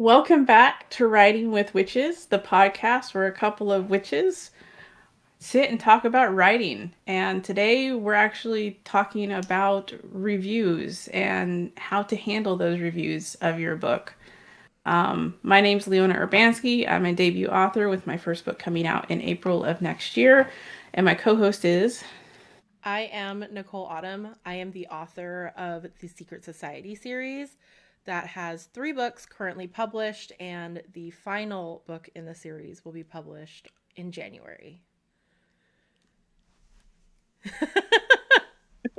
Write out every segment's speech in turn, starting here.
Welcome back to Writing with Witches, the podcast where a couple of witches sit and talk about writing. And today we're actually talking about reviews and how to handle those reviews of your book. My name's Leona Urbanski. I'm a debut author with my first book coming out in April of next year. And my co host is. I am Nicole Autumn. I am the author of the Secret Society series that has 3 books currently published, and the final book in the series will be published in January.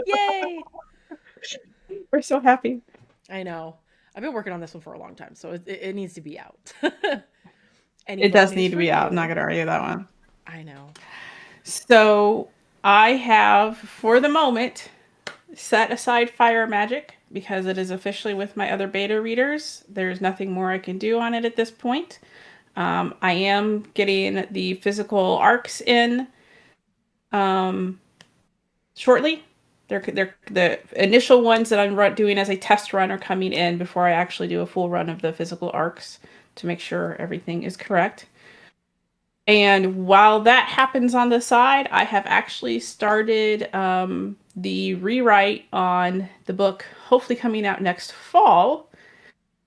Yay! We're so happy. I know. I've been working on this one for a long time, so it needs to be out. Any It book does news need to for be out. I'm not you? going to argue that one. I know. So I have, for the moment, set aside Fire Magic because it is officially with my other beta readers. There's nothing more I can do on it at this point. I am getting the physical arcs in um, shortly. They're the initial ones that I'm doing as a test run are coming in before I actually do a full run of the physical arcs to make sure everything is correct. And while that happens on the side, I have actually started the rewrite on the book, hopefully coming out next fall,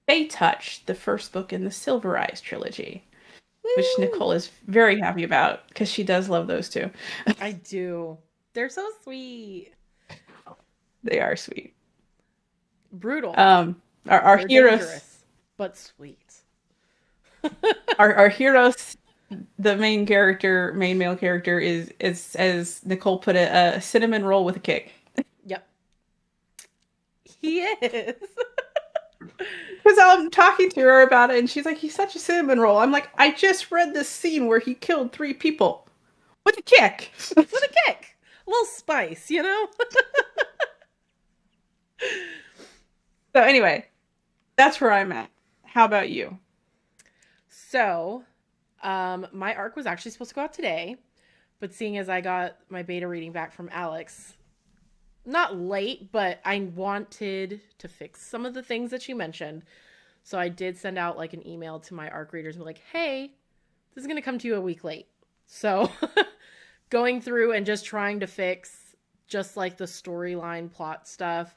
Fey Touch, the first book in the Silver Eyes trilogy, which Woo! Nicole is very happy about because she does love those two. I do. They're so sweet. They are sweet. Brutal. Our They're heroes, dangerous, but sweet. our heroes, the main male character is as Nicole put it, a cinnamon roll with a kick. Yep. He is. Because I'm talking to her about it, and she's like, "He's such a cinnamon roll." I'm like, "I just read this scene where he killed 3 people with a kick." So With a kick. A little spice, you know? anyway, that's where I'm at. How about you? So, my arc was actually supposed to go out today, but seeing as I got my beta reading back from Alex, not late, but I wanted to fix some of the things that she mentioned. So I did send out like an email to my arc readers and be like, hey, this is going to come to you a week late. So going through and just trying to fix just like the storyline plot stuff,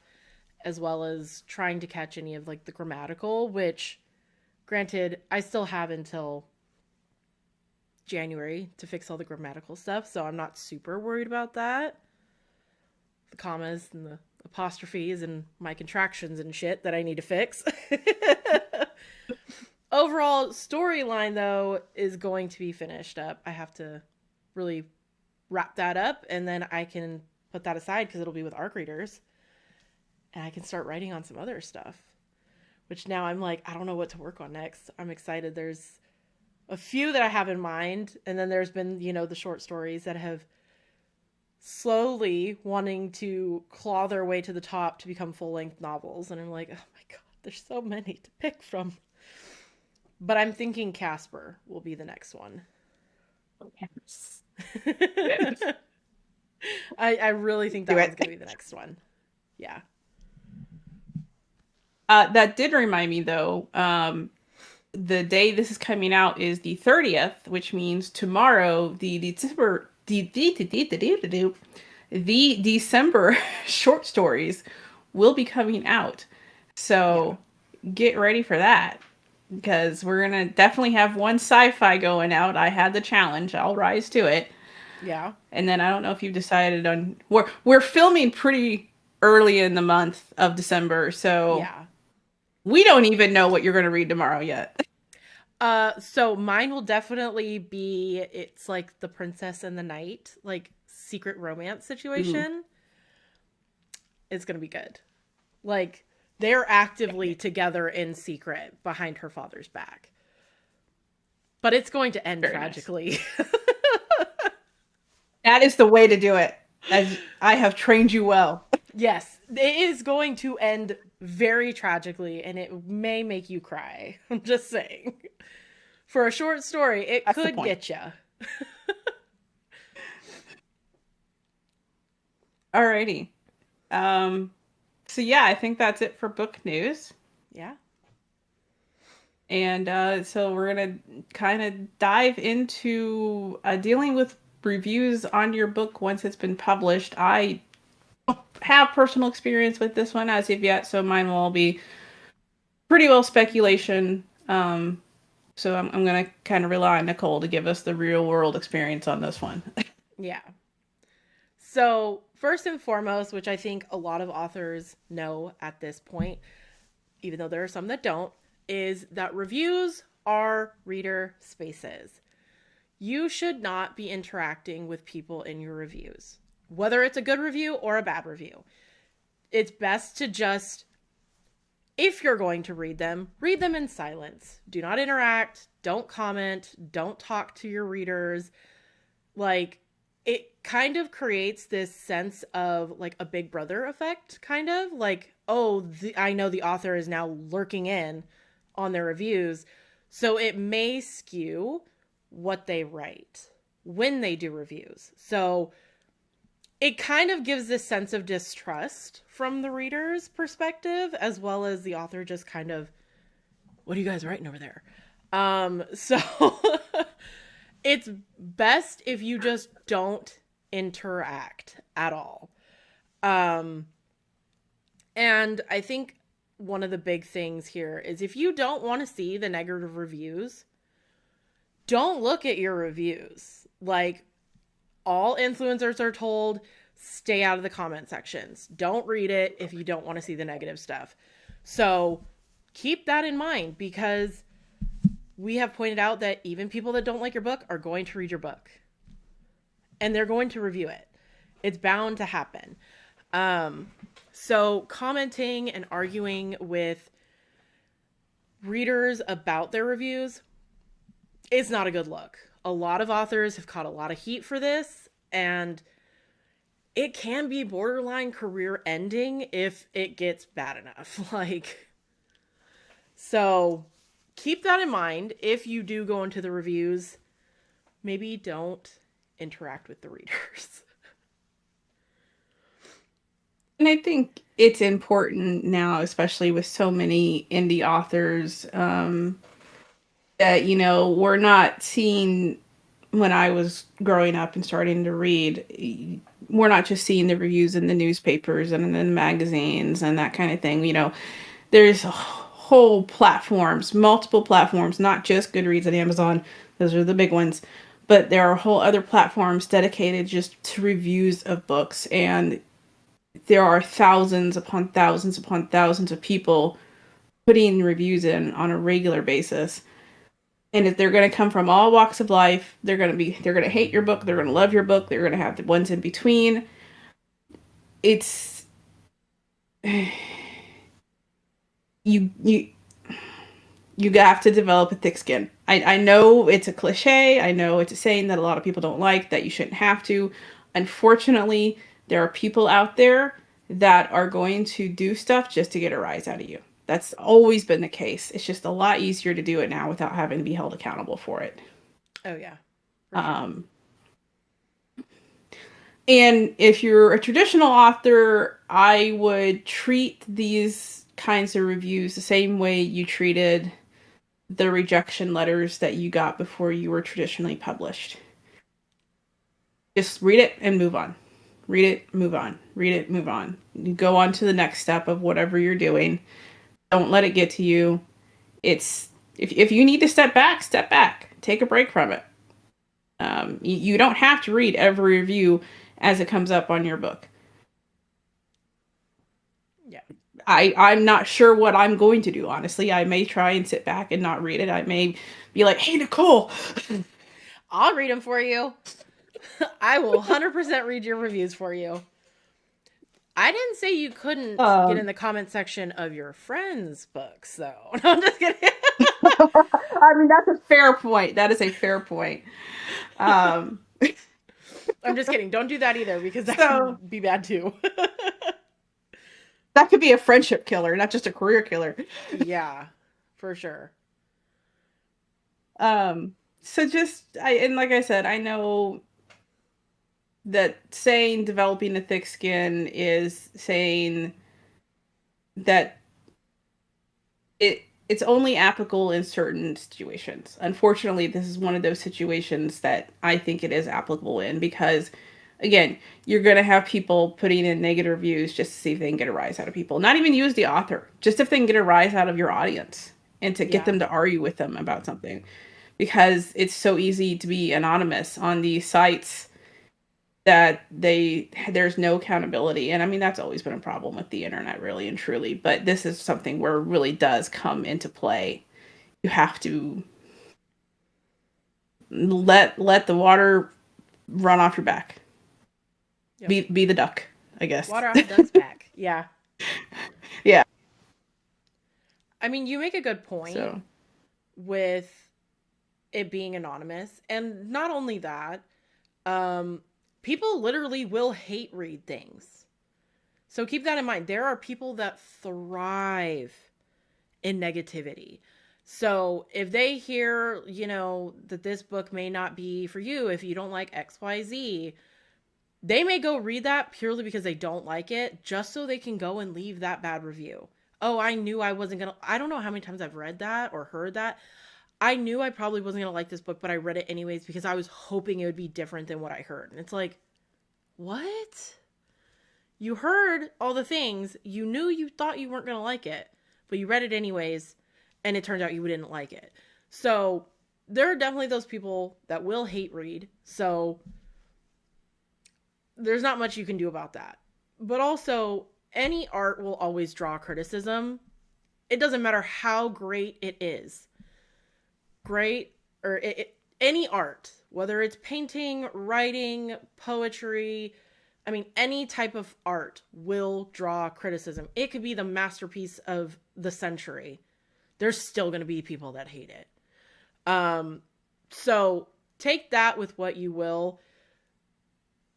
as well as trying to catch any of like the grammatical, which granted, I still have until January to fix all the grammatical stuff, so I'm not super worried about that. The commas and the apostrophes and my contractions and shit that I need to fix. Overall storyline though is going to be finished up. I have to really wrap that up and then I can put that aside because it'll be with arc readers and I can start writing on some other stuff. Which now I'm like, I don't know what to work on next. I'm excited. There's a few that I have in mind, and then there's been, the short stories that have slowly wanting to claw their way to the top to become full-length novels, and I'm like, oh my god, there's so many to pick from. But I'm thinking Casper will be the next one. Yes. I really think Do that one's it. gonna be the next one. Yeah. That did remind me, though. The day this is coming out is the 30th, which means tomorrow, the December short stories will be coming out. Yeah. So get ready for that because we're gonna definitely have one sci-fi going out. I had the challenge. I'll rise to it. Yeah. And then I don't know if you've decided on we're filming pretty early in the month of December, so Yeah. we don't even know what you're going to read tomorrow yet. So mine will definitely be it's like the princess and the knight, like secret romance Ooh. situation. It's gonna be good. Like they're actively together in secret behind her father's back. But it's going to end Very nice. tragically. That is the way to do it. As I have trained you well. Yes, it is going to end very tragically and it may make you cry. I'm just saying. For a short story, it That's the could point. get you. Alrighty. So yeah, I think that's it for book news. Yeah. And so we're going to kind of dive into dealing with reviews on your book once it's been published. I have personal experience with this one as of yet, so mine will all be pretty well speculation. So I'm going to kind of rely on Nicole to give us the real world experience on this one. Yeah. So, first and foremost, which I think a lot of authors know at this point, even though there are some that don't, is that reviews are reader spaces. You should not be interacting with people in your reviews, whether it's a good review or a bad review. It's best to just, if you're going to read them in silence. Do not interact, don't comment, don't talk to your readers. Like, it kind of creates this sense of like a big brother effect, kind of like, oh, I know the author is now lurking in on their reviews. So it may skew what they write when they do reviews. So it kind of gives this sense of distrust from the reader's perspective, as well as the author just kind of, what are you guys writing over there? So it's best if you just don't interact at all. Um, and I think one of the big things here is if you don't want to see the negative reviews, don't look at your reviews. Like, all influencers are told, stay out of the comment sections. Don't read it if you don't want to see the negative stuff. So keep that in mind, because we have pointed out that even people that don't like your book are going to read your book and they're going to review it. It's bound to happen. So commenting and arguing with readers about their reviews is not a good look. A lot of authors have caught a lot of heat for this, and it can be borderline career ending if it gets bad enough. Like, so keep that in mind. If you do go into the reviews, maybe don't interact with the readers. And I think it's important now, especially with so many indie authors, that, you know, we're not seeing, when I was growing up and starting to read, we're not just seeing the reviews in the newspapers and in the magazines and that kind of thing. You know, there's whole platforms, multiple platforms, not just Goodreads and Amazon. Those are the big ones. But there are whole other platforms dedicated just to reviews of books. And there are thousands upon thousands upon thousands of people putting reviews in on a regular basis. And if they're going to come from all walks of life, they're going to hate your book, they're going to love your book, they're going to have the ones in between. It's you you have to develop a thick skin. I know it's a cliche. I know it's a saying that a lot of people don't like, that you shouldn't have to. Unfortunately, there are people out there that are going to do stuff just to get a rise out of you. That's always been the case. It's just a lot easier to do it now without having to be held accountable for it. Oh, yeah, for sure. Um, and if you're a traditional author, I would treat these kinds of reviews the same way you treated the rejection letters that you got before you were traditionally published. Just read it and move on. Read it, move on. Read it, move on. You go on to the next step of whatever you're doing. Don't let it get to you. It's if you need to step back, step back. Take a break from it. You don't have to read every review as it comes up on your book. Yeah. I'm not sure what I'm going to do, honestly. I may try and sit back and not read it. I may be like, hey, Nicole. I'll read them for you. I will 100% read your reviews for you. I didn't say you couldn't get in um, the comment section of your friends' books, though. No, I'm just kidding. I mean, that's a fair point. That is a fair point. Um, I'm just kidding. Don't do that either, because that can so be bad too. that could be a friendship killer, not just a career killer. Yeah, for sure. Um, so just and like I said, I know that saying developing a thick skin is saying that it it's only applicable in certain situations. Unfortunately, this is one of those situations that I think it is applicable in because, again, you're going to have people putting in negative reviews just to see if they can get a rise out of people. Not even use the author, just if they can get a rise out of your audience and to get Yeah. them to argue with them about something. Because it's so easy to be anonymous on these sites that there's no accountability. And I mean that's always been a problem with the internet, really and truly, but this is something where it really does come into play. You have to let the water run off your back. Yep. Be the duck, I guess. Water off a duck's back. Yeah. Yeah. I mean, you make a good point So with it being anonymous. And not only that, um, people literally will hate read things. So keep that in mind. There are people that thrive in negativity. So if they hear, that this book may not be for you if you don't like XYZ, they may go read that purely because they don't like it, just so they can go and leave that bad review. Oh, I knew I wasn't going to. I don't know how many times I've read that or heard that. I knew I probably wasn't going to like this book, but I read it anyways because I was hoping it would be different than what I heard. And it's like, what? You heard all the things. You knew you thought you weren't going to like it, but you read it anyways, and it turned out you didn't like it. So there are definitely those people that will hate read. So there's not much you can do about that. But also, any art will always draw criticism. It doesn't matter how great it is. Great, or any art, whether it's painting, writing, poetry, I mean, any type of art will draw criticism. It could be the masterpiece of the century. There's still going to be people that hate it. So take that with what you will.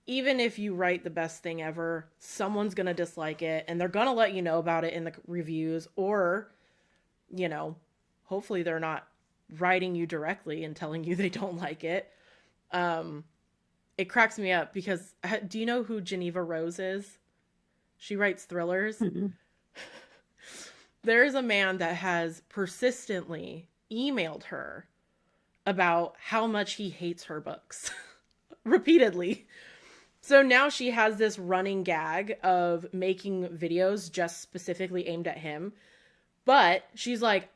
Even if you write the best thing ever, someone's going to dislike it and they're going to let you know about it in the reviews, or, you know, hopefully they're not writing you directly and telling you they don't like it. It cracks me up because do you know who Geneva Rose is? She writes thrillers. mm-hmm. There is a man that has persistently emailed her about how much he hates her books repeatedly. So now she has this running gag of making videos just specifically aimed at him. But she's like,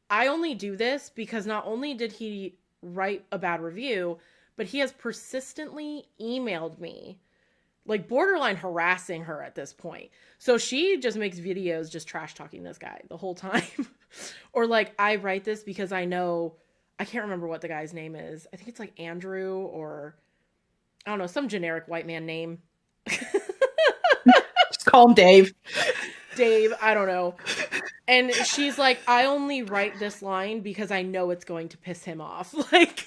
I only do this because not only did he write a bad review, but he has persistently emailed me, like borderline harassing her at this point. So she just makes videos just trash talking this guy the whole time. Or like, I write this because I know, I can't remember what the guy's name is. I think it's like Andrew, or I don't know, some generic white man name. Just call him Dave. Dave, I don't know. And she's like, I only write this line because I know it's going to piss him off. Like,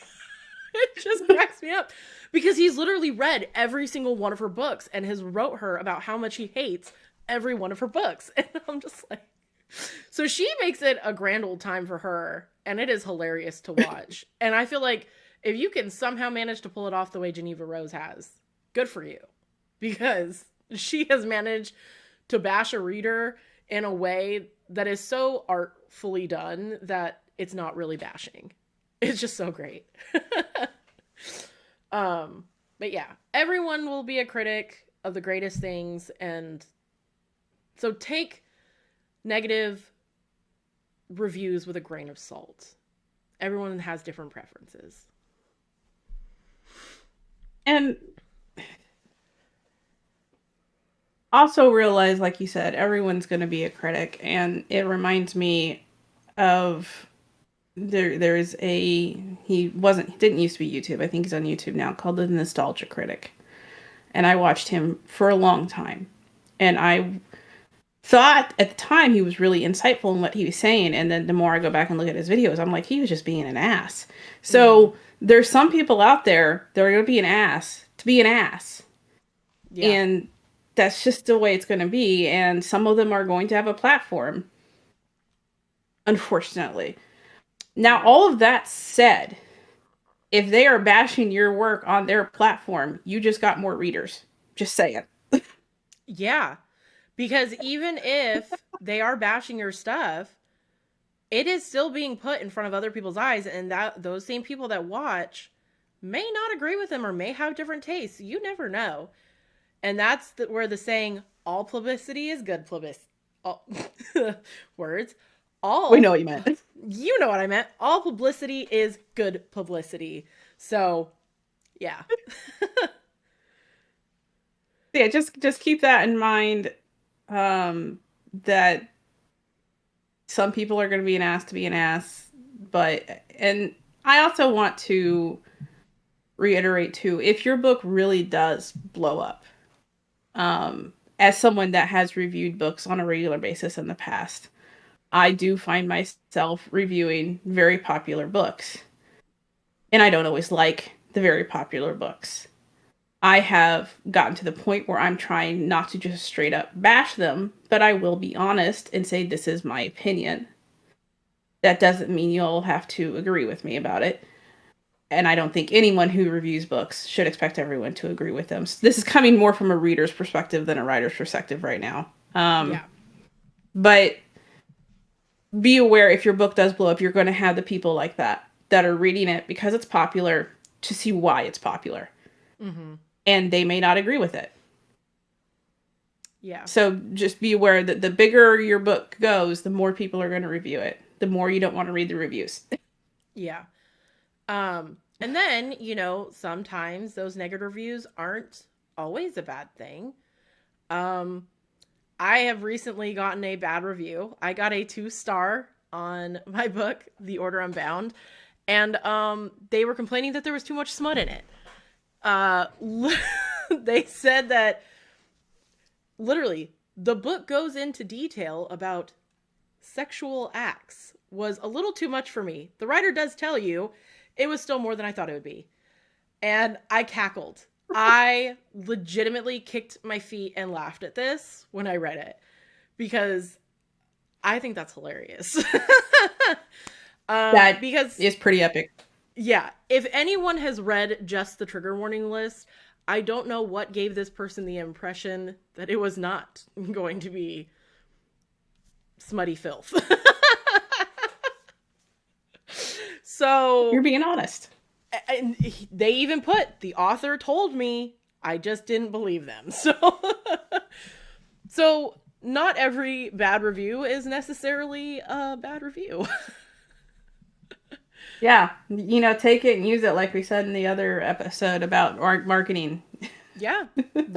it just cracks me up. Because he's literally read every single one of her books and has wrote her about how much he hates every one of her books. And I'm just like, so she makes it a grand old time for her. And it is hilarious to watch. And I feel like if you can somehow manage to pull it off the way Geneva Rose has, good for you. Because she has managed to bash a reader in a way that is so artfully done that it's not really bashing. It's just so great. But yeah, everyone will be a critic of the greatest things, and so take negative reviews with a grain of salt. Everyone has different preferences. And also realize, like you said, everyone's going to be a critic. And it reminds me of there's he didn't used to be YouTube. I think he's on YouTube now, called The Nostalgia Critic. And I watched him for a long time. And I thought at the time he was really insightful in what he was saying. And then the more I go back and look at his videos, I'm like, he was just being an ass. So there's some people out there that are going to be an ass to be an ass. Yeah. And that's just the way it's going to be. And some of them are going to have a platform, unfortunately. Now, all of that said, if they are bashing your work on their platform, you just got more readers. Just saying. Yeah. Because even if they are bashing your stuff, it is still being put in front of other people's eyes, and that those same people that watch may not agree with them or may have different tastes. You never know. And that's where the saying all publicity is good publicity, all, words, We all, know what you meant. you know what I meant, all publicity is good publicity. So yeah. Yeah, just keep that in mind. That some people are going to be an ass to be an ass, but and I also want to reiterate too, if your book really does blow up, as someone that has reviewed books on a regular basis in the past, I do find myself reviewing very popular books, and I don't always like the very popular books. I have gotten to the point where I'm trying not to just straight up bash them, but I will be honest and say this is my opinion. That doesn't mean you'll have to agree with me about it. And I don't think anyone who reviews books should expect everyone to agree with them. So this is coming more from a reader's perspective than a writer's perspective right now. Yeah. But be aware if your book does blow up, you're going to have the people like that are reading it because it's popular to see why it's popular. Mm-hmm. And they may not agree with it. Yeah. So just be aware that the bigger your book goes, the more people are going to review it. The more you don't want to read the reviews. Yeah. And then, sometimes those negative reviews aren't always a bad thing. I have recently gotten a bad review. I got a 2-star on my book, The Order Unbound, and they were complaining that there was too much smut in it. They said that literally the book goes into detail about sexual acts was a little too much for me. The writer does tell you it was still more than I thought it would be. And I cackled. I legitimately kicked my feet and laughed at this when I read it because I think that's hilarious. That because is pretty epic. yeah, if anyone has read just the trigger warning list, I don't know what gave this person the impression that it was not going to be smutty filth. So You're being honest. and they even put the author told me, I just didn't believe them. So not every bad review is necessarily a bad review. Yeah, take it and use it like we said in the other episode about marketing. Yeah,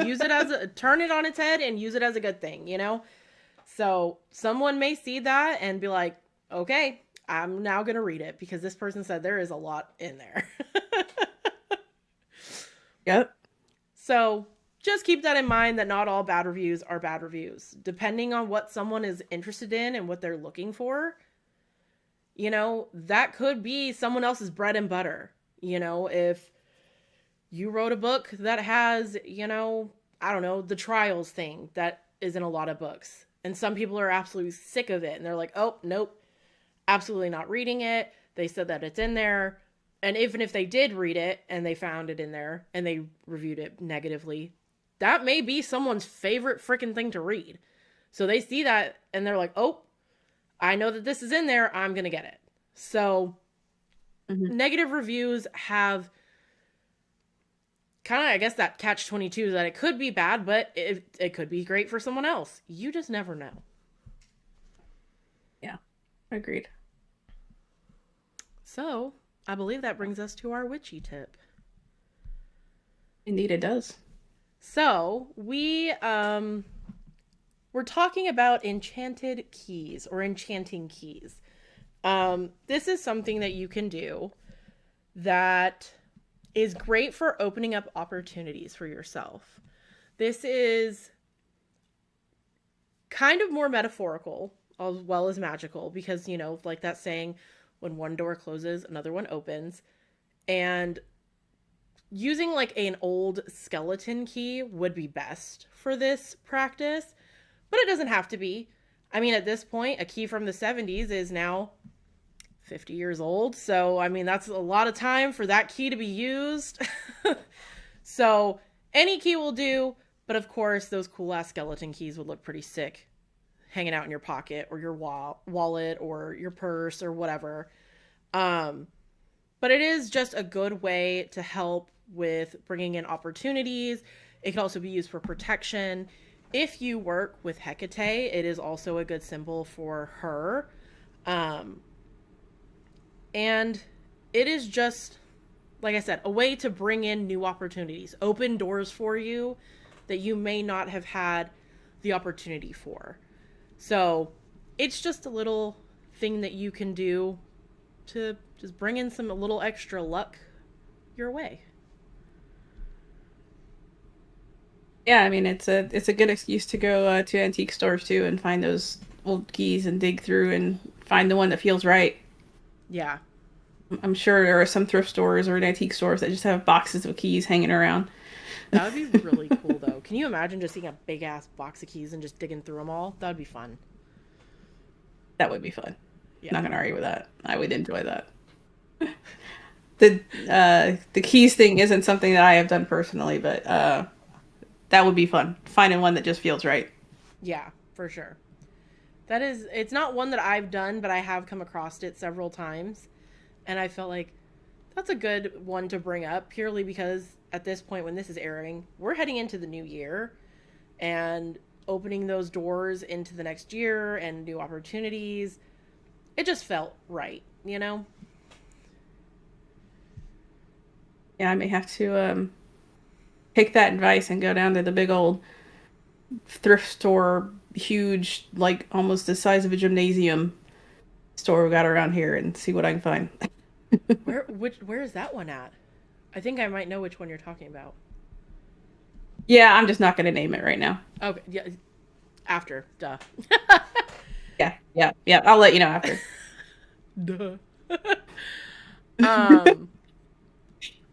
use it turn it on its head and use it as a good thing, So someone may see that and be like, okay, I'm now going to read it because this person said there is a lot in there. Yep. So just keep that in mind that not all bad reviews are bad reviews. Depending on what someone is interested in and what they're looking for, that could be someone else's bread and butter. If you wrote a book that has, I don't know, the trials thing that is in a lot of books. And some people are absolutely sick of it. And they're like, oh, nope, absolutely not reading it. They said that it's in there. And even if they did read it and they found it in there and they reviewed it negatively, that may be someone's favorite freaking thing to read. So they see that and they're like, oh, I know that this is in there. I'm going to get it. So negative reviews have kind of, I guess, that catch-22 that it could be bad, but it could be great for someone else. You just never know. Yeah, agreed. So I believe that brings us to our witchy tip. Indeed, it does. So we're talking about enchanted keys or enchanting keys. This is something that you can do that is great for opening up opportunities for yourself. This is kind of more metaphorical as well as magical because, like that saying, when one door closes, another one opens. And using like an old skeleton key would be best for this practice, but it doesn't have to be. I mean, at this point, a key from the 70s is now 50 years old. So, I mean, that's a lot of time for that key to be used. So any key will do, but of course, those cool ass skeleton keys would look pretty sick hanging out in your pocket or your wallet or your purse or whatever. Um, but it is just a good way to help with bringing in opportunities. It can also be used for protection. If you work with Hecate, it is also a good symbol for her. Um, and it is just, like I said, a way to bring in new opportunities, open doors for you that you may not have had the opportunity for. So it's just a little thing that you can do to just bring in some a little extra luck your way. Yeah, I mean it's a good excuse to go to antique stores too and find those old keys and dig through and find the one that feels right. Yeah, I'm sure there are some thrift stores or antique stores that just have boxes of keys hanging around. that would be really cool though. Can you imagine just seeing a big ass box of keys and just digging through them all? That would be fun. That would be fun. Yeah. Not gonna argue with that. I would enjoy that. The keys thing isn't something that I have done personally, but that would be fun. Finding one that just feels right. Yeah, for sure. That is, it's not one that I've done, but I have come across it several times. And I felt like that's a good one to bring up purely because at this point, when this is airing, we're heading into the new year and opening those doors into the next year and new opportunities. It just felt right, you know? Yeah, I may have to take that advice and go down to the big old thrift store, huge, like almost the size of a gymnasium store we got around here, and see what I can find. Where is that one at? I think I might know which one you're talking about. Yeah, I'm just not going to name it right now. Okay, yeah, after, duh. Yeah, yeah, yeah. I'll let you know after. Duh. um,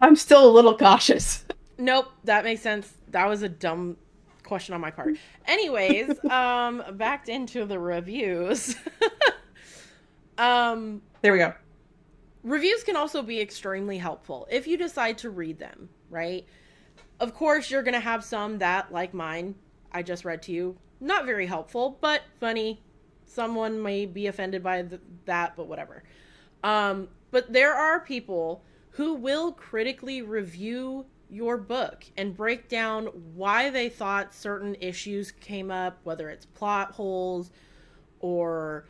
I'm still a little cautious. nope, that makes sense. That was a dumb question on my part. Anyways, back into the reviews. um, There we go. Reviews can also be extremely helpful if you decide to read them, right? Of course, you're going to have some that, like mine, I just read to you, not very helpful, but funny. Someone may be offended by that, but whatever. But there are people who will critically review your book and break down why they thought certain issues came up, whether it's plot holes or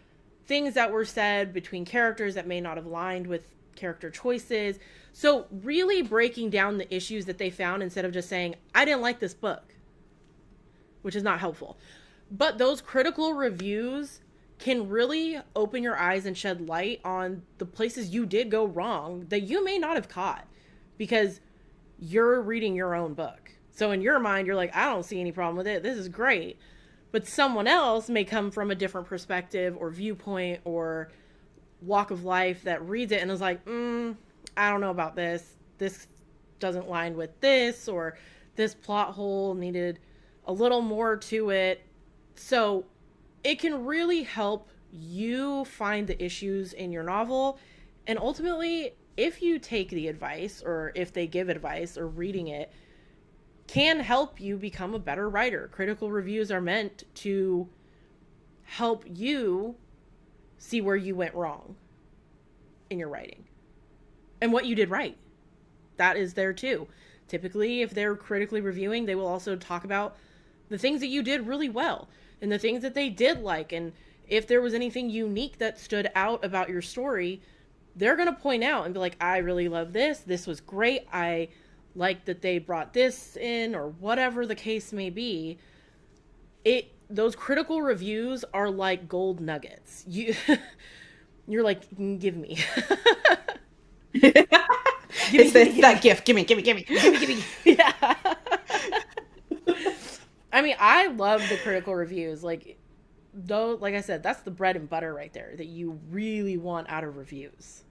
things that were said between characters that may not have aligned with character choices. So really breaking down the issues that they found instead of just saying, I didn't like this book, which is not helpful. But those critical reviews can really open your eyes and shed light on the places you did go wrong that you may not have caught because you're reading your own book. So in your mind, you're like, I don't see any problem with it. This is great. But someone else may come from a different perspective or viewpoint or walk of life that reads it and is like, I don't know about this. This doesn't line with this, or this plot hole needed a little more to it. So it can really help you find the issues in your novel. And ultimately, if you take the advice, or if they give advice, or reading it can help you become a better writer. Critical reviews are meant to help you see where you went wrong in your writing and what you did right. That is there too. Typically, if they're critically reviewing, they will also talk about the things that you did really well and the things that they did like. And if there was anything unique that stood out about your story, they're going to point out and be like, I really love this. This was great. I like that they brought this in, or whatever the case may be. Those critical reviews are like gold nuggets. You're like, give me. It's that gift. Give me. Give me. Yeah. I mean, I love the critical reviews. Like, though, like I said, that's the bread and butter right there that you really want out of reviews.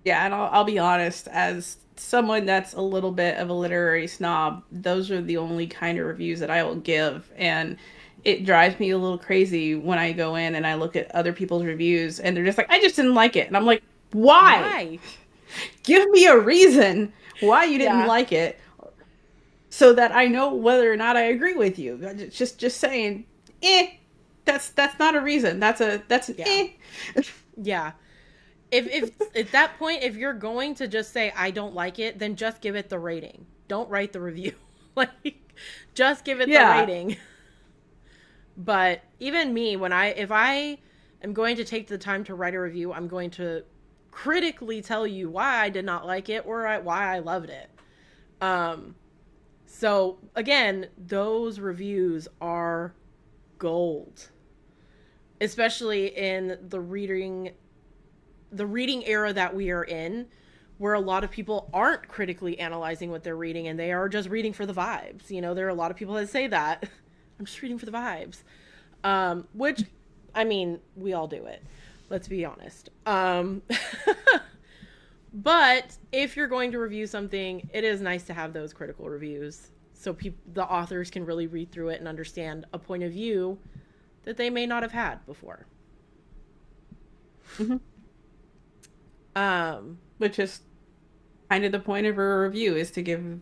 Yeah, and I'll be honest, as someone that's a little bit of a literary snob, those are the only kind of reviews that I will give. And it drives me a little crazy when I go in and I look at other people's reviews and they're just like, I just didn't like it. And I'm like, why? Why? Give me a reason why you didn't Yeah. like it. so that I know whether or not I agree with you. Just saying, that's not a reason. That's an Yeah. Yeah. If at that point, if you're going to just say I don't like it, then just give it the rating. Don't write the review. Like, just give it the Yeah. rating. But even me, when I if I am going to take the time to write a review, I'm going to critically tell you why I did not like it or why I loved it. Um, so again, those reviews are gold, especially in the reading era that we are in, where a lot of people aren't critically analyzing what they're reading and they are just reading for the vibes. There are a lot of people that say that. I'm just reading for the vibes. Which, I mean, we all do it. Let's be honest. But if you're going to review something, it is nice to have those critical reviews so the authors can really read through it and understand a point of view that they may not have had before. Mm-hmm. Um, Which is kind of the point of a review, is to give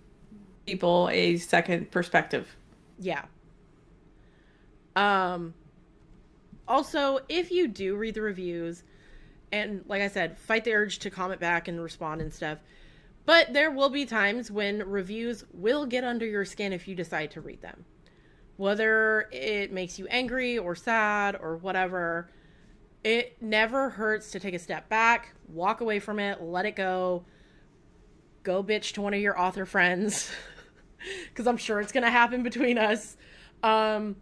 people a second perspective. yeah. Um, Also, if you do read the reviews, and like I said, fight the urge to comment back and respond and stuff. But there will be times when reviews will get under your skin if you decide to read them. Whether it makes you angry or sad or whatever, it never hurts to take a step back, walk away from it, let it go bitch to one of your author friends, because I'm sure it's going to happen between us. Blow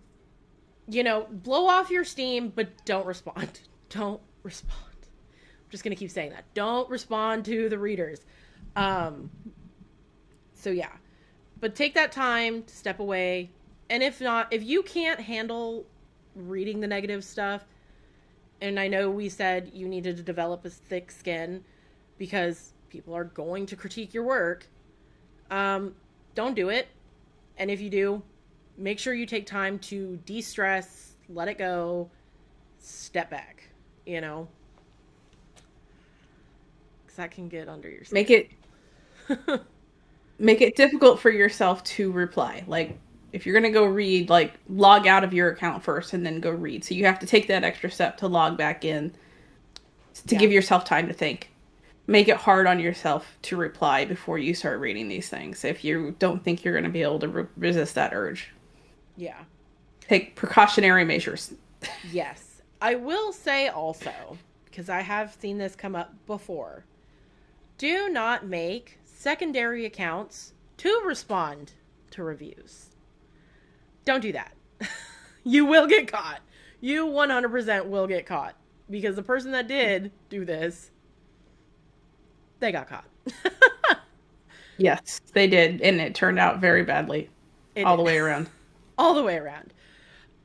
off your steam, but don't respond. Don't respond. I'm just going to keep saying that. Don't respond to the readers. Um, so yeah, but take that time to step away. And if not, if you can't handle reading the negative stuff, and I know we said you needed to develop a thick skin because people are going to critique your work, don't do it. And if you do, make sure you take time to de-stress, let it go, step back, because that can get under your Make skin. it make it difficult for yourself to reply. Like, if you're gonna go read, like, log out of your account first and then go read. So you have to take that extra step to log back in to Yeah, give yourself time to think. Make it hard on yourself to reply before you start reading these things if you don't think you're going to be able to resist that urge. yeah, Take precautionary measures. yes. I will say also, because I have seen this come up before, do not make secondary accounts to respond to reviews. Don't do that. You will get caught. You 100% will get caught because the person that did do this, they got caught. Yes, they did, and it turned out very badly It all the did. way around. All the way around.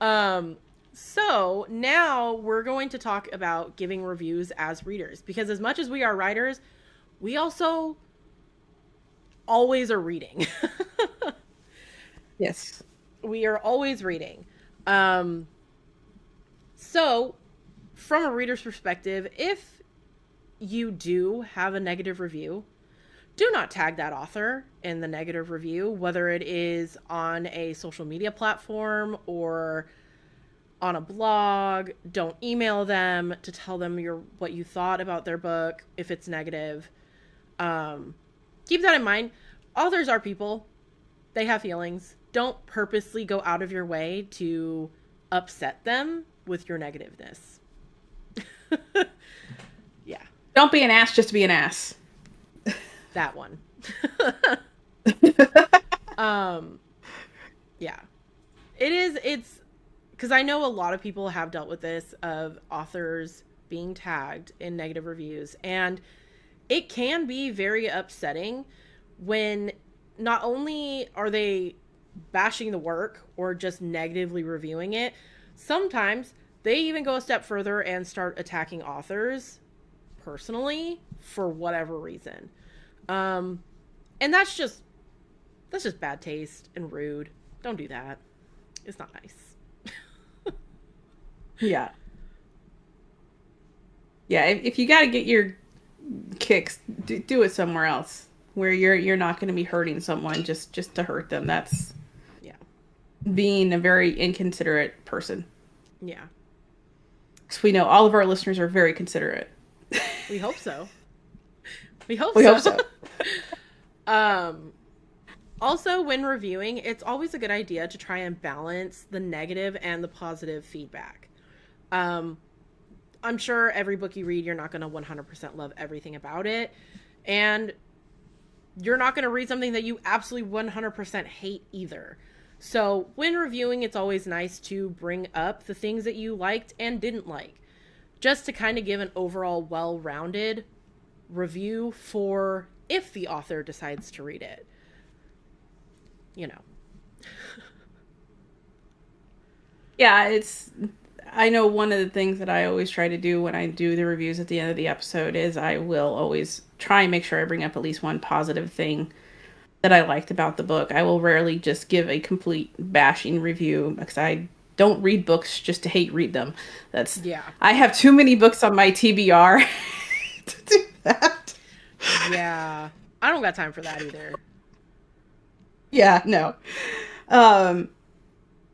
Um, so now we're going to talk about giving reviews as readers because as much as we are writers, we also always are reading. Yes. We are always reading. Um, so from a reader's perspective, if you do have a negative review, do not tag that author in the negative review, whether it is on a social media platform or on a blog. Don't email them to tell them what you thought about their book if it's negative. Um, Keep that in mind. Authors are people. They have feelings. Don't purposely go out of your way to upset them with your negativeness. Yeah, Don't be an ass just to be an ass. that one. um, yeah. It's because I know a lot of people have dealt with this of authors being tagged in negative reviews, and it can be very upsetting when not only are they bashing the work or just negatively reviewing it, sometimes they even go a step further and start attacking authors personally for whatever reason. Um, and that's just bad taste and rude. Don't do that. It's not nice. Yeah. Yeah, if you got to get your kicks, do it somewhere else. where you're not going to be hurting someone just to hurt them. That's Yeah. being a very inconsiderate person. Yeah. Because we know all of our listeners are very considerate. We hope so. We hope We hope so. so. um Also, when reviewing, it's always a good idea to try and balance the negative and the positive feedback. Um, I'm sure every book you read, you're not going to 100% love everything about it. And you're not going to read something that you absolutely 100% hate either. So, when reviewing, it's always nice to bring up the things that you liked and didn't like, just to kind of give an overall well rounded review for if the author decides to read it. You know. Yeah, it's. I know one of the things that I always try to do when I do the reviews at the end of the episode is I will always try and make sure I bring up at least one positive thing that I liked about the book. I will rarely just give a complete bashing review because I don't read books just to hate read them. That's Yeah. I have too many books on my TBR to do that. Yeah. I don't got time for that either. Yeah, no. Um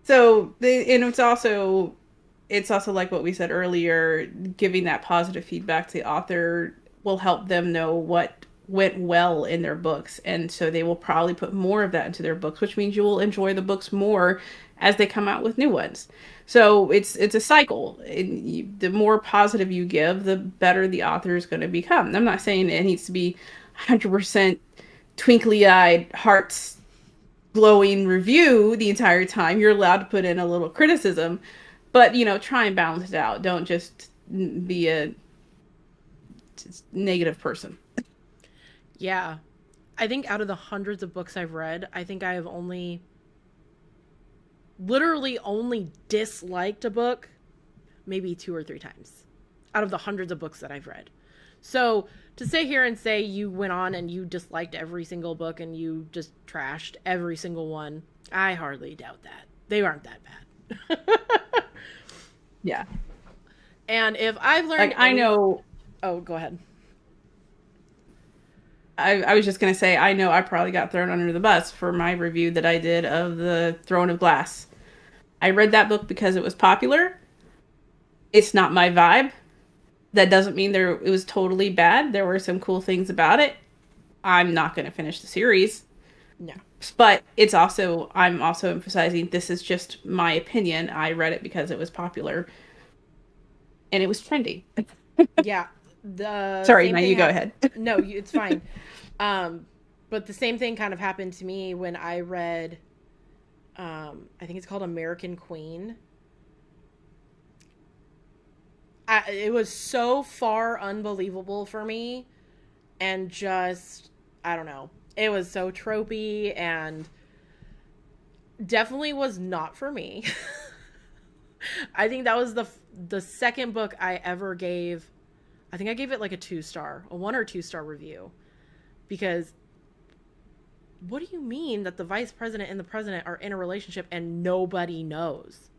and it's also like what we said earlier, giving that positive feedback to the author will help them know what went well in their books. And so they will probably put more of that into their books, which means you will enjoy the books more as they come out with new ones. So it's a cycle. The more positive you give, the better the author is going to become. I'm not saying it needs to be 100% twinkly eyed, hearts glowing review the entire time. You're allowed to put in a little criticism, but try and balance it out. Don't just be a negative person. Yeah. I think out of the hundreds of books I've read, I think I have literally only disliked a book maybe 2 or 3 times out of the hundreds of books that I've read. So to sit here and say you went on and you disliked every single book and you just trashed every single one, I hardly doubt that. They aren't that bad. Yeah. And if I've learned Like I know Oh, go ahead. I was just gonna say I know I probably got thrown under the bus for my review that I did of the Throne of Glass. I read that book because it was popular. It's not my vibe. That doesn't mean it was totally bad. There were some cool things about it. I'm not going to finish the series, No. but I'm also emphasizing this is just my opinion. I read it because it was popular and it was trendy. Yeah. The Sorry, same now thing you go ahead. No, it's fine. But the same thing kind of happened to me when I read I think it's called American Queen. It was so far unbelievable for me, and just I don't know. It was so tropey and definitely was not for me. I think that was the second book I ever gave. I think I gave it like a 2 star, a 1 or 2 star review, because what do you mean that the vice president and the president are in a relationship and nobody knows?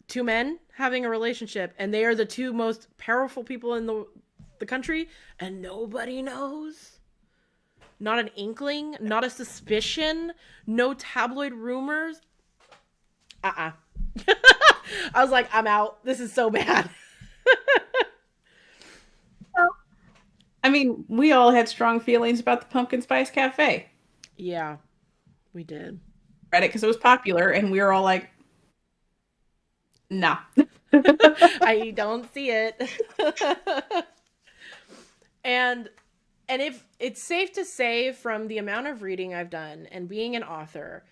Two men having a relationship and they are the two most powerful people in the country and nobody knows? Not an inkling, not a suspicion, no tabloid rumors. I was like, I'm out. This is so bad. I mean, we all had strong feelings about the Pumpkin Spice Cafe. Yeah, we did. Read it because it was popular, and we were all like, nah. I don't see it. and if it's safe to say from the amount of reading I've done and being an author,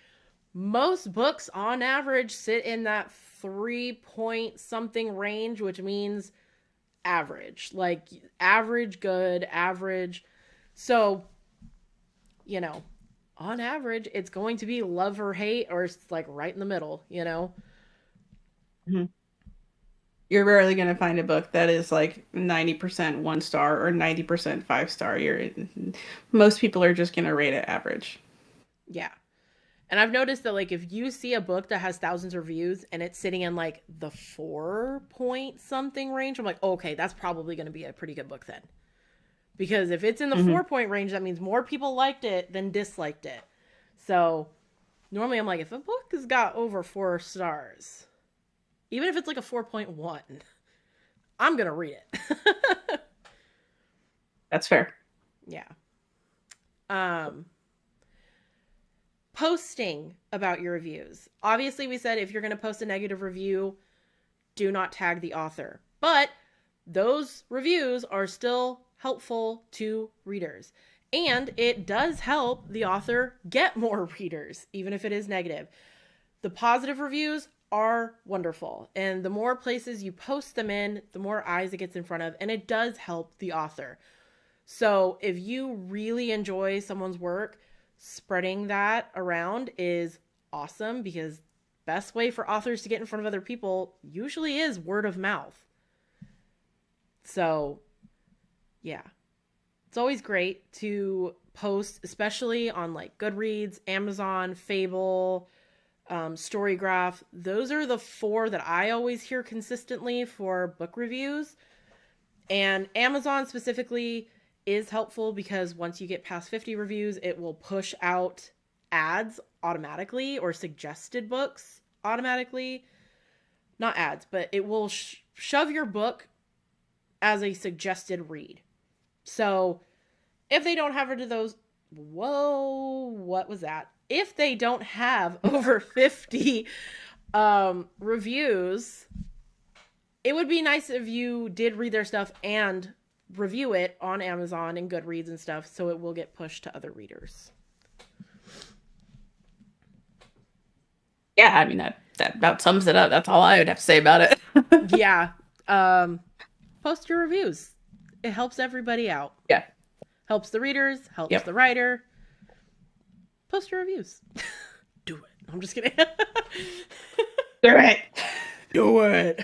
most books on average sit in that 3 point something range, which means average. Like average good, average. So, on average, it's going to be love or hate, or it's like right in the middle. Mhm. You're rarely going to find a book that is like 90% 1 star or 90% 5 star. Most people are just going to rate it average. Yeah. And I've noticed that, like, if you see a book that has thousands of reviews and it's sitting in like the 4 point something range, I'm like, okay, that's probably going to be a pretty good book then. Because if it's in the Mm-hmm. 4 point range, that means more people liked it than disliked it. So normally I'm like, if a book has got over 4 stars, even if it's like a 4.1, I'm going to read it. That's fair. Yeah. Um, Posting about your reviews. Obviously, we said if you're going to post a negative review, do not tag the author. But those reviews are still helpful to readers. And it does help the author get more readers, even if it is negative. The positive reviews are wonderful. And the more places you post them in, the more eyes it gets in front of. And it does help the author. So if you really enjoy someone's work, spreading that around is awesome, because best way for authors to get in front of other people usually is word of mouth. So, yeah. It's always great to post, especially on like Goodreads, Amazon, Fable, Storygraph. Those are the 4 that I always hear consistently for book reviews. And Amazon specifically is helpful because once you get past 50 reviews, it will push out ads automatically, or suggested books automatically. Not ads, but it will shove your book as a suggested read. So if they don't have rid of those, whoa, what was that? If they don't have over 50 reviews, it would be nice if you did read their stuff and review it on Amazon and Goodreads and stuff, so it will get pushed to other readers. Yeah, I mean that about sums it up. That's all I would have to say about it. Yeah. Post your reviews. It helps everybody out. Yeah. Helps the readers, helps Yep. the writer. Post your reviews. Do it. I'm just kidding. Do it. Do it.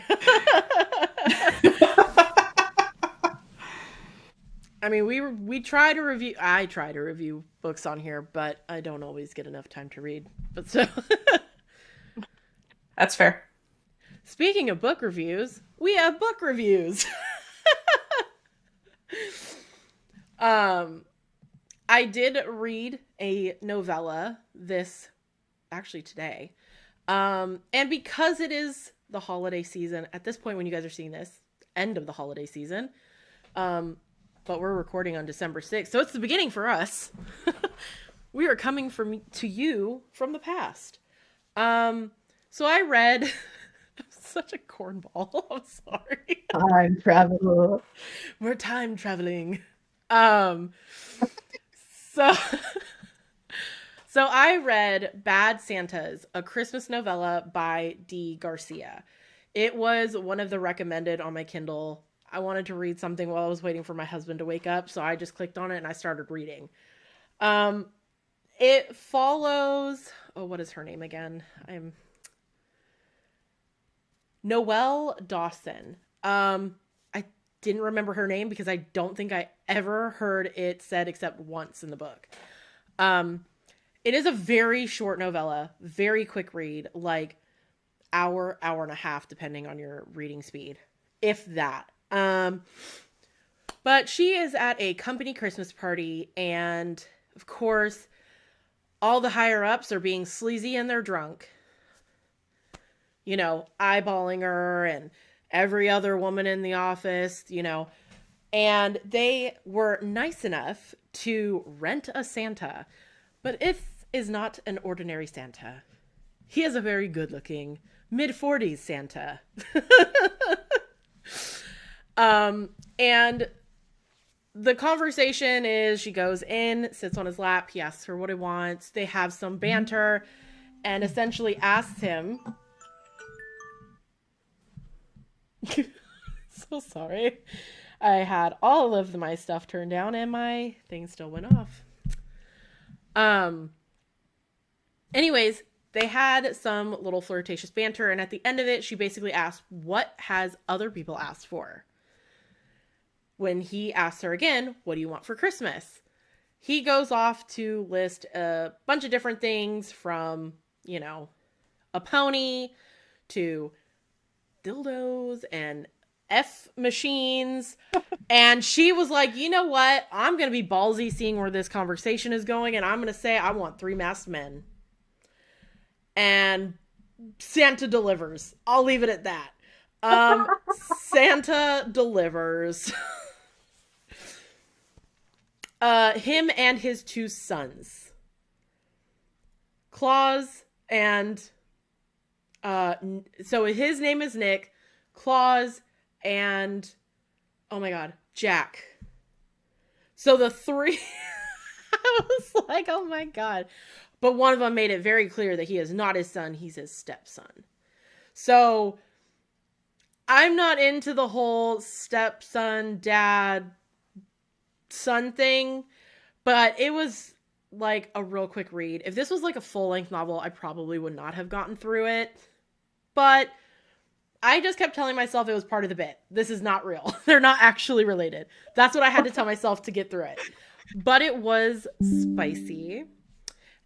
I mean, we try to review. I try to review books on here, but I don't always get enough time to read. But so, That's fair. speaking of book reviews, we have book reviews. I did read a novella today. And because it is the holiday season, at this point when you guys are seeing this, end of the holiday season, but we're recording on December 6th, so it's the beginning for us. We are coming to you from the past. So I read such a cornball. I'm sorry. Time travel. We're time traveling. So so I read Bad Santas, a Christmas novella by D. Garcia. It was one of the recommended on my Kindle. I wanted to read something while I was waiting for my husband to wake up, so I just clicked on it and I started reading. It follows, oh, what is her name again? I'm Noelle Dawson. I didn't remember her name because I don't think I ever heard it said except once in the book. It is a very short novella, very quick read, like hour and a half, depending on your reading speed, if that. But she is at a company Christmas party, and of course, all the higher ups are being sleazy and they're drunk. You know, eyeballing her and every other woman in the office, you know. And they were nice enough to rent a Santa. But it is not an ordinary Santa. He is a very good-looking mid-40s Santa. And the conversation is, she goes in, sits on his lap, he asks her what he wants, they have some banter, and essentially asks him... So sorry. I had all of my stuff turned down and my thing still went off. Anyways, they had some little flirtatious banter, and at the end of it, she basically asked, what has other people asked for? When he asks her again, what do you want for Christmas? He goes off to list a bunch of different things, from, you know, a pony to dildos and F machines. And she was like, you know what? I'm going to be ballsy seeing where this conversation is going. And I'm going to say, I want three masked men. And Santa delivers. I'll leave it at that. Santa delivers. Him and his two sons, Claus and so his name is Nick, Claus, and oh my god, Jack. So the three, I was like, oh my god. But one of them made it very clear that he is not his son, he's his stepson. So I'm not into the whole stepson, dad, son thing, but it was like a real quick read. If this was like a full length novel, I probably would not have gotten through it. But I just kept telling myself it was part of the bit. This is not real. They're not actually related. That's what I had to tell myself to get through it. But it was spicy.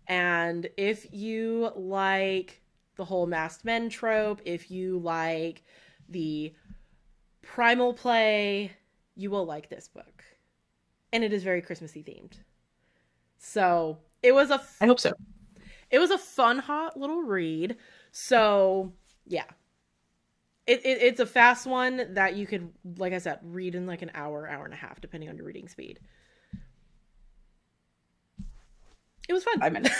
And if you like the whole masked men trope, if you like the primal play, you will like this book. And it is very Christmassy themed. So it was I hope so. it was a fun, hot little read. So yeah, it's a fast one that you could, like I said, read in like an hour, hour and a half, depending on your reading speed. It was fun. 5 minutes.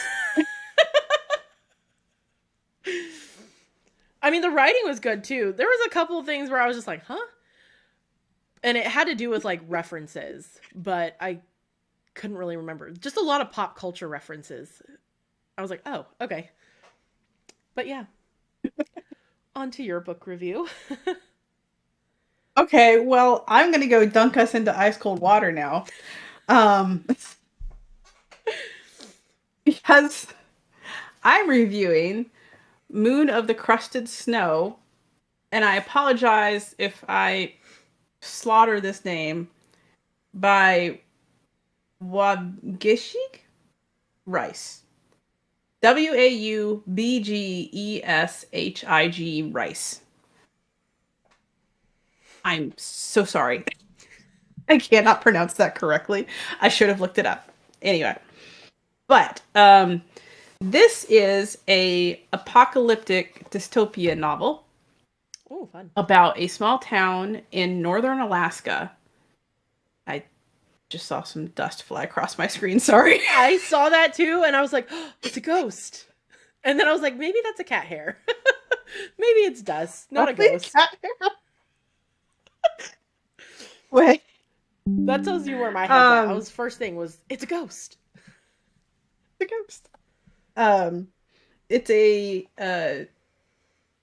I mean, the writing was good too. There was a couple of things where I was just like, huh? And it had to do with like references, but I couldn't really remember. Just a lot of pop culture references. I was like, oh, okay. But yeah. On to your book review. Okay, well, I'm gonna go dunk us into ice cold water now. Um, because I'm reviewing Moon of the Crusted Snow, and I apologize if I slaughter this name, by Waugeshig Rice. Waugeshig Rice. I'm so sorry. I cannot pronounce that correctly. I should have looked it up. Anyway, but this is a apocalyptic dystopia novel. Oh, fun. About a small town in northern Alaska. I just saw some dust fly across my screen. Sorry. I saw that too, and I was like, oh, it's a ghost. And then I was like, maybe that's a cat hair. Maybe it's dust, not a ghost. Wait. That tells you where my head's at. I was first thing was, it's a ghost. It's a ghost. It's a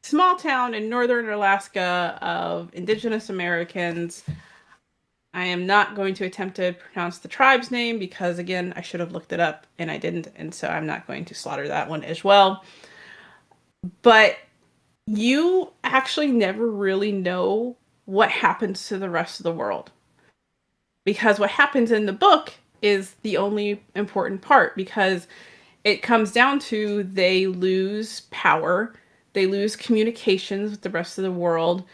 small town in northern Alaska of indigenous Americans. I am not going to attempt to pronounce the tribe's name because, again, I should have looked it up and I didn't, and so I'm not going to slaughter that one as well. But you actually never really know what happens to the rest of the world. Because what happens in the book is the only important part, because it comes down to they lose power, they lose communications with the rest of the world.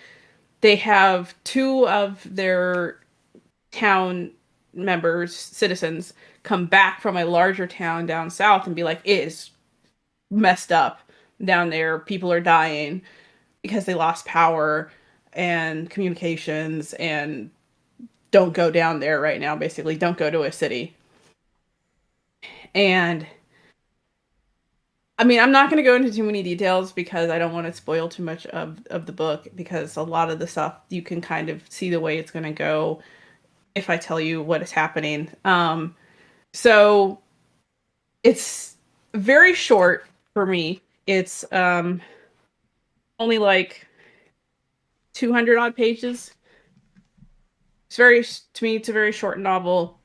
They have two of their town members, citizens, come back from a larger town down south and be like, it is messed up down there. People are dying because they lost power and communications, and don't go down there right now. Basically, don't go to a city. And I mean, I'm not going to go into too many details because I don't want to spoil too much of the book, because a lot of the stuff you can kind of see the way it's going to go if I tell you what is happening. So it's very short for me. It's only like 200 odd pages. To me, it's a very short novel,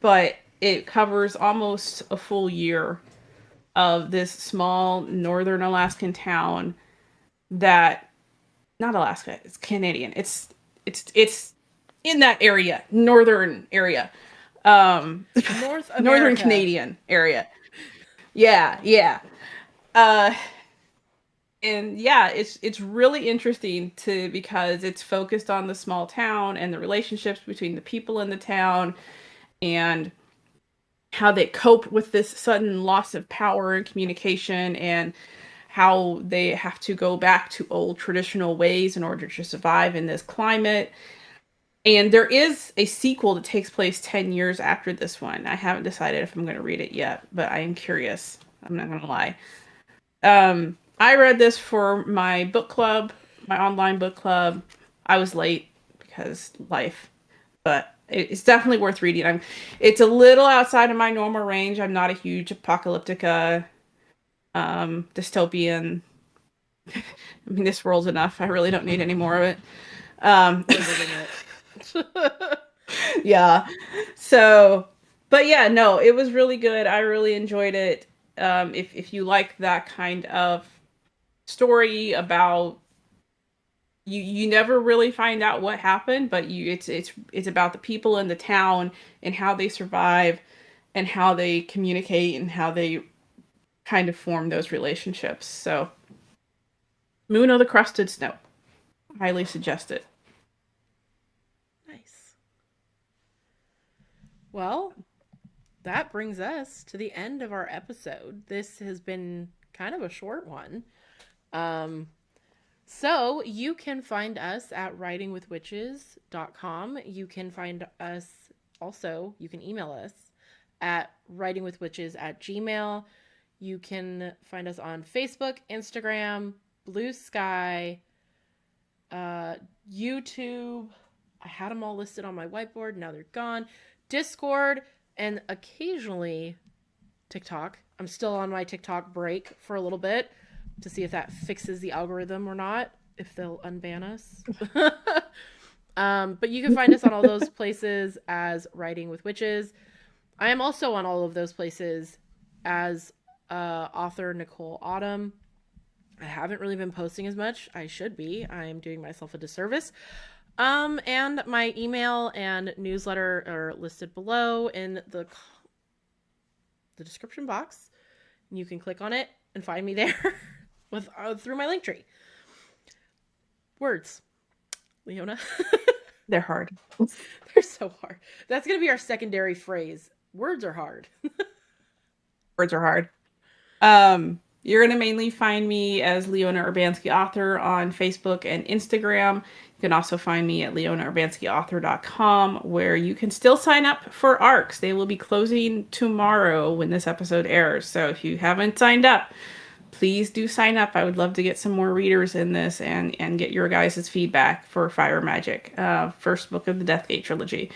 but it covers almost a full year of this small northern Alaskan town that, not Alaska, it's Canadian. It's in that area, northern area. North America. Northern Canadian area. Yeah, yeah. Uh And yeah, it's really interesting to because it's focused on the small town and the relationships between the people in the town and how they cope with this sudden loss of power and communication and how they have to go back to old traditional ways in order to survive in this climate. And there is a sequel that takes place 10 years after this one. I haven't decided if I'm going to read it yet, but I am curious. I'm not going to lie. I read this for my book club, my online book club. I was late because life, but it's definitely worth reading. It's a little outside of my normal range. I'm not a huge apocalyptica, dystopian. I mean, this world's enough. I really don't need any more of it. We're living it. Yeah. So, but yeah, no, it was really good. I really enjoyed it. If you like that kind of story about you never really find out what happened, but it's about the people in the town and how they survive and how they communicate and how they kind of form those relationships. So, Moon of the Crusted Snow. Highly suggest it. Nice. Well, that brings us to the end of our episode. This has been kind of a short one. Um, so you can find us at writingwithwitches.com. You can find us also, you can email us at writingwithwitches@gmail. You can find us on Facebook, Instagram, Blue Sky, uh, YouTube. I had them all listed on my whiteboard. Now they're gone. Discord, and occasionally TikTok. I'm still on my TikTok break for a little bit to see if that fixes the algorithm or not, if they'll unban us. But you can find us on all those places as Writing with Witches. I am also on all of those places as author Nicole Autumn. I haven't really been posting as much. I should be. I am doing myself a disservice. And my email and newsletter are listed below in the description box. And you can click on it and find me there with through my link tree. Words, Leona. They're hard. They're so hard. That's gonna be our secondary phrase. Words are hard. Words are hard. You're going to mainly find me as Leona Urbanski Author on Facebook and Instagram. You can also find me at leonaurbanskiauthor.com, where you can still sign up for ARCs. They will be closing tomorrow when this episode airs. So if you haven't signed up, please do sign up. I would love to get some more readers in this and get your guys' feedback for Fire Magic, first book of the Deathgate trilogy.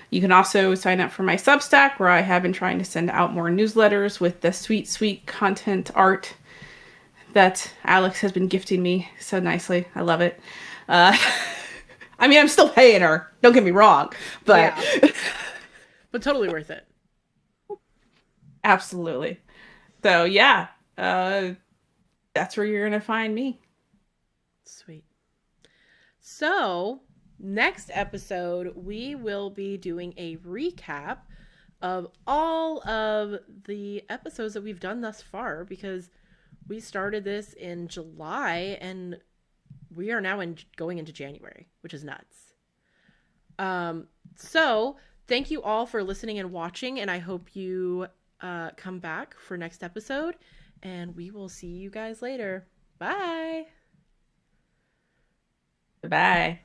You can also sign up for my Substack, where I have been trying to send out more newsletters with the sweet, sweet content art that Alex has been gifting me so nicely. I love it. Uh, I mean, I'm still paying her. Don't get me wrong, but yeah. But totally worth it. Absolutely. So yeah, that's where you're gonna find me. Sweet. So, next episode, we will be doing a recap of all of the episodes that we've done thus far because we started this in July and we are now going into January, which is nuts. So thank you all for listening and watching, and I hope you come back for next episode, and we will see you guys later. Bye. Bye.